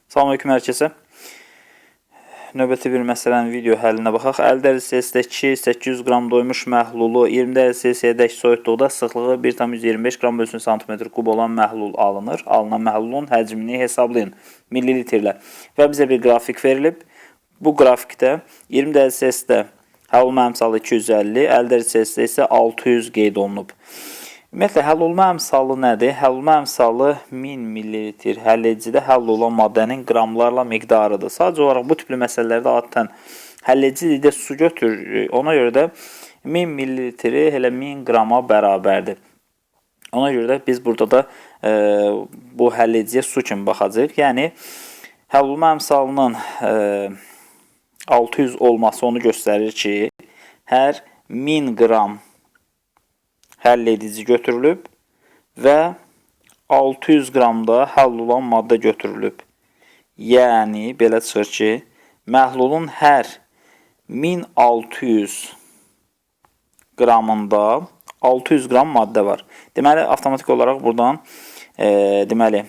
Salamünaleyküm hər kəsə. Növbəti bir məsələnin video həllinə baxaq. 50 dərəcə Selsiusdəki 800 qram doymuş məhlulu 20 dərəcə Selsiusdəki soyutluqda sıxlığı 1,125 qram bölsün santimetr kub olan məhlul alınır. Alınan məhlulun həcmini hesablayın millilitrlə. Və bizə bir qrafik verilib. Bu qrafikdə 20 dərəcə Selsiusdə həll olma əmsalı 250, 50 dərəcə Selsiusdə isə 600 qeyd olunub. Ümumiyyətlə, həll olma əmsalı nədir? Həll olma əmsalı 1000 ml həll edicidə həll olan maddənin qramlarla miqdarıdır. Sadəcə olaraq bu tipli məsələlərdə adətən həll edicidə su götürür. Ona görə də 1000 ml elə 1000 qrama bərabərdir. Ona görə də biz burada da bu həll ediciyə su kimi baxacağıq. Yəni, həll olma əmsalının 600 olması onu göstərir ki, hər 1000 qram həll edici götürülüb və 600 qramda həll olan maddə götürülüb. Yəni, belə çıxır ki, məhlulun hər 1600 qramında 600 qram maddə var. Deməli, avtomatik olaraq buradan deməli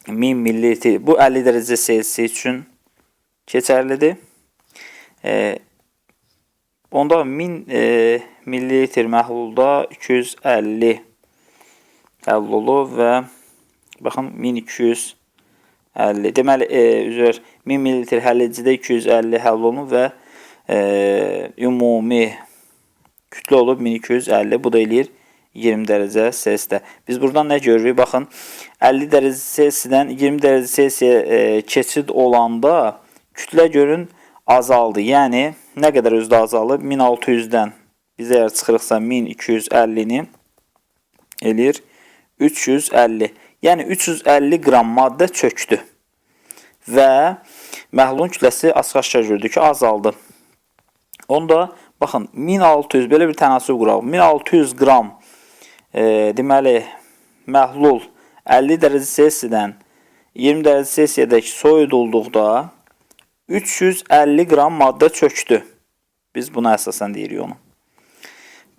1000 ml bu 50 dərəcə Selsius üçün keçərlidir. Onda 1000 ml məhlulda 250 həll olub və baxın 1250. Deməli, 1000 ml həll edicidə 250 həll olunub və ümumi kütlə olub 1250. Bu da eləyir 20 dərəcə Selsiusdə. Biz buradan nə görürük? Baxın, 50 dərəcə Selsiusdən 20 dərəcə Selsiusa keçid olanda kütlə görün azaldı. Yəni, nə qədər özdə azalıb? 1600-dən biz əgər çıxırıqsa 1250-ni eləyir 350. Yəni, 350 qram maddə çöktü. Və məhlulun kütləsi açıq-aşkar gördük ki, azaldı. Onda, baxın, 1600, belə bir tənasüb quraq. 1600 qram deməli, məhlul 50 dərəcə Selsiusdən 20 dərəcə Selsiusdəki soyudulduqda 350 qram maddə çöktü. Biz buna əsasən deyirik onu.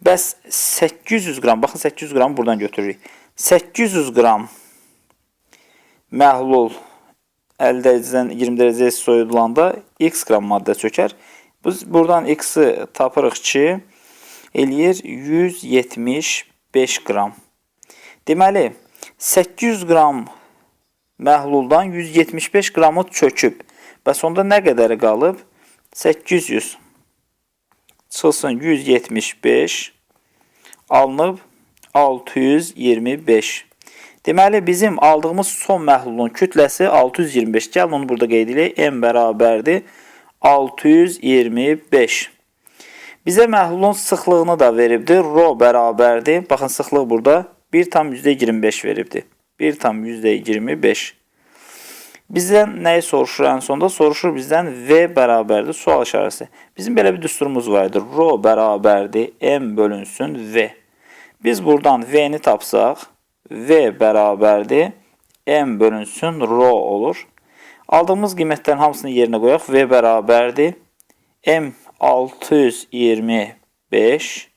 Bəs 800 qram, baxın 800 qram buradan götürürük. 800 qram məhlul 50 dərəcədən 20 dərəcəyə soyudulanda x qram maddə çökər. Biz buradan x-i tapırıq ki, eləyir 175 qram. Deməli, 800 qram məhluldan 175 qramı çöküb. Bəs onda nə qədəri qalıb? 800 çıxılsın 175 alınıb 625. Deməli, bizim aldığımız son məhlulun kütləsi 625. Gəlin onu burada qeyd edək. M bərabərdir 625. Bizə məhlulun sıxlığını da veribdir. Rho bərabərdir. Baxın, sıxlıq burada 1,25 veribdir. 1,25. Bizdən nəyi soruşur ən sonda? Soruşur bizdən V bərabərdir sual işarəsi. Bizim belə bir düsturumuz vardır. Rho bərabərdir M bölünsün V. Biz buradan V-ni tapsaq, V bərabərdir M bölünsün Rho olur. Aldığımız qiymətlərin hamısını yerinə qoyaq. V bərabərdir M 625.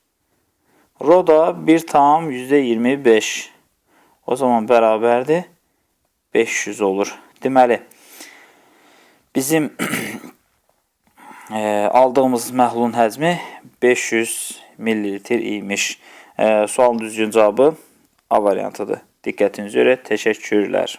Rho da 1,25. O zaman bərabərdir 500 olur. Deməli, bizim aldığımız məhlulun həcmi 500 ml imiş. Sualın düzgün cavabı A variantıdır. Diqqətinizi görə təşəkkürlər.